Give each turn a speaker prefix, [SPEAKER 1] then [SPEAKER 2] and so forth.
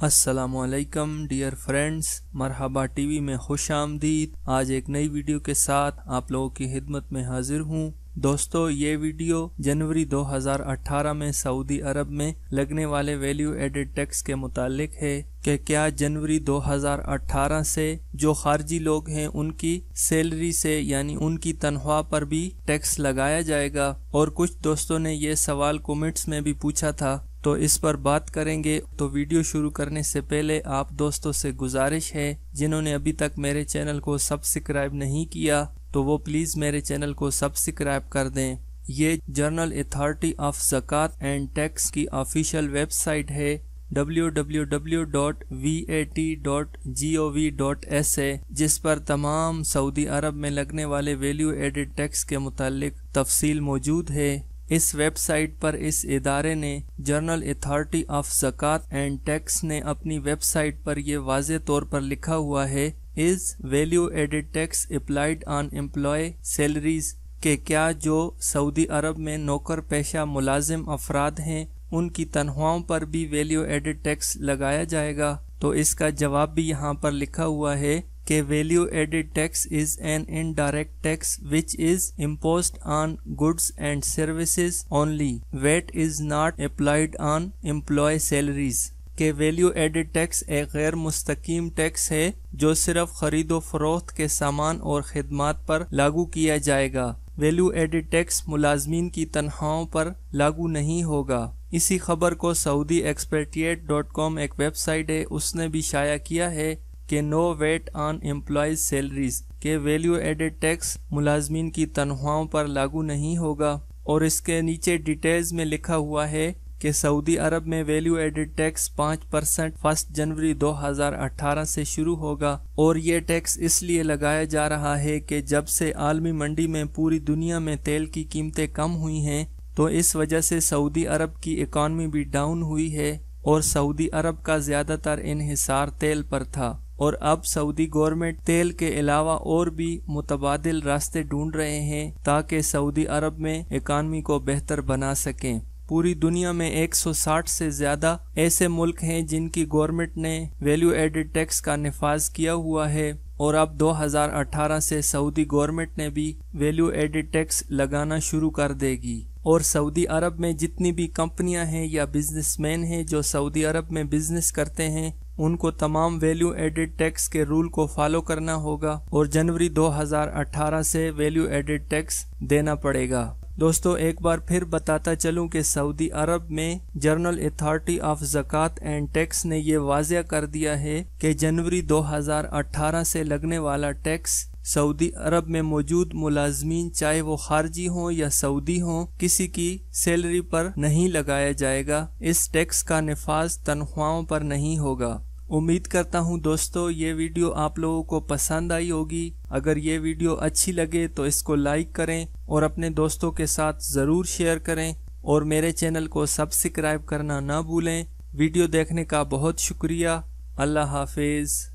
[SPEAKER 1] السلام علیکم dear friends, مرحبا ٹی وی میں خوش آمدید۔ آج ایک نئی ویڈیو کے ساتھ آپ لوگوں کی خدمت میں حاضر ہوں۔ دوستو، یہ ویڈیو جنوری 2018 میں سعودی عرب میں لگنے والے ویلیو ایڈڈ ٹیکس کے متعلق ہے کہ کیا جنوری 2018 سے جو خارجی لوگ ہیں ان کی سیلری سے یعنی ان کی تنخواہ پر بھی ٹیکس لگایا جائے گا۔ اور کچھ دوستوں نے یہ سوال کومنٹس میں بھی پوچھا تھا، تو اس پر بات کریں گے۔ تو ویڈیو شروع کرنے سے پہلے آپ دوستوں سے گزارش ہے، جنہوں نے ابھی تک میرے چینل کو سبسکرائب نہیں کیا تو وہ پلیز میرے چینل کو سبسکرائب کر دیں۔ یہ جنرل اتھارٹی آف زکوٰۃ اینڈ ٹیکس کی آفیشیل ویب سائٹ ہے www.vat.gov.sa، جس پر تمام سعودی عرب میں لگنے والے ویلیو ایڈڈ ٹیکس کے متعلق تفصیل موجود ہے۔ اس ویب سائٹ پر اس ادارے نے جنرل اتھارٹی آف زکوٰۃ اینڈ ٹیکس نے اپنی ویب سائٹ پر یہ واضح طور پر لکھا ہوا ہے as value added tax applied on employee salaries, کہ کیا جو سعودی عرب میں نوکر پیشہ ملازم افراد ہیں ان کی تنخواہوں پر بھی ویلیو ایڈڈ ٹیکس لگایا جائے گا۔ تو اس کا جواب بھی یہاں پر لکھا ہوا ہے کہ value added tax is an indirect tax which is imposed on goods and services only, VAT is not applied on employee salaries, کہ ویلیو ایڈڈ ٹیکس ایک غیر مستقیم ٹیکس ہے جو صرف خرید و فروخت کے سامان اور خدمات پر لاگو کیا جائے گا۔ ویلیو ایڈڈ ٹیکس ملازمین کی تنخواہوں پر لاگو نہیں ہوگا۔ اسی خبر کو سعودی ایکسپیٹریٹ.com ایک ویب سائٹ ہے، اس نے بھی شائع کیا ہے کہ نو ویٹ آن امپلائیز سیلریز، کہ ویلیو ایڈڈ ٹیکس ملازمین کی تنخواہوں پر لاگو نہیں ہوگا۔ اور اس کے نیچے ڈیٹیلز میں لکھا ہوا ہے کہ سعودی عرب میں ویلیو ایڈڈ ٹیکس 5% 1 جنوری 2018 سے شروع ہوگا، اور یہ ٹیکس اس لیے لگایا جا رہا ہے کہ جب سے عالمی منڈی میں پوری دنیا میں تیل کی قیمتیں کم ہوئی ہیں تو اس وجہ سے سعودی عرب کی اکانومی بھی ڈاؤن ہوئی ہے، اور سعودی عرب کا زیادہ تر انحصار تیل پر تھا، اور اب سعودی گورنمنٹ تیل کے علاوہ اور بھی متبادل راستے ڈھونڈ رہے ہیں تاکہ سعودی عرب میں اکانومی کو بہتر بنا سکیں۔ پوری دنیا میں 160 سے زیادہ ایسے ملک ہیں جن کی گورنمنٹ نے ویلیو ایڈڈ ٹیکس کا نفاذ کیا ہوا ہے، اور اب 2018 سے سعودی گورنمنٹ نے بھی ویلیو ایڈڈ ٹیکس لگانا شروع کر دے گی۔ اور سعودی عرب میں جتنی بھی کمپنیاں ہیں یا بزنس مین ہیں جو سعودی عرب میں بزنس کرتے ہیں، ان کو تمام ویلیو ایڈڈ ٹیکس کے رول کو فالو کرنا ہوگا، اور جنوری 2018 سے ویلیو ایڈڈ ٹیکس دینا پڑے گا۔ دوستو، ایک بار پھر بتاتا چلوں کہ سعودی عرب میں جنرل اتھارٹی آف زکوٰۃ اینڈ ٹیکس نے یہ واضح کر دیا ہے کہ جنوری 2018 سے لگنے والا ٹیکس سعودی عرب میں موجود ملازمین چاہے وہ خارجی ہوں یا سعودی ہوں کسی کی سیلری پر نہیں لگایا جائے گا۔ اس ٹیکس کا نفاذ تنخواہوں پر نہیں ہوگا۔ امید کرتا ہوں دوستو یہ ویڈیو آپ لوگوں کو پسند آئی ہوگی۔ اگر یہ ویڈیو اچھی لگے تو اس کو لائک کریں اور اپنے دوستوں کے ساتھ ضرور شیئر کریں، اور میرے چینل کو سبسکرائب کرنا نہ بھولیں۔ ویڈیو دیکھنے کا بہت شکریہ۔ اللہ حافظ۔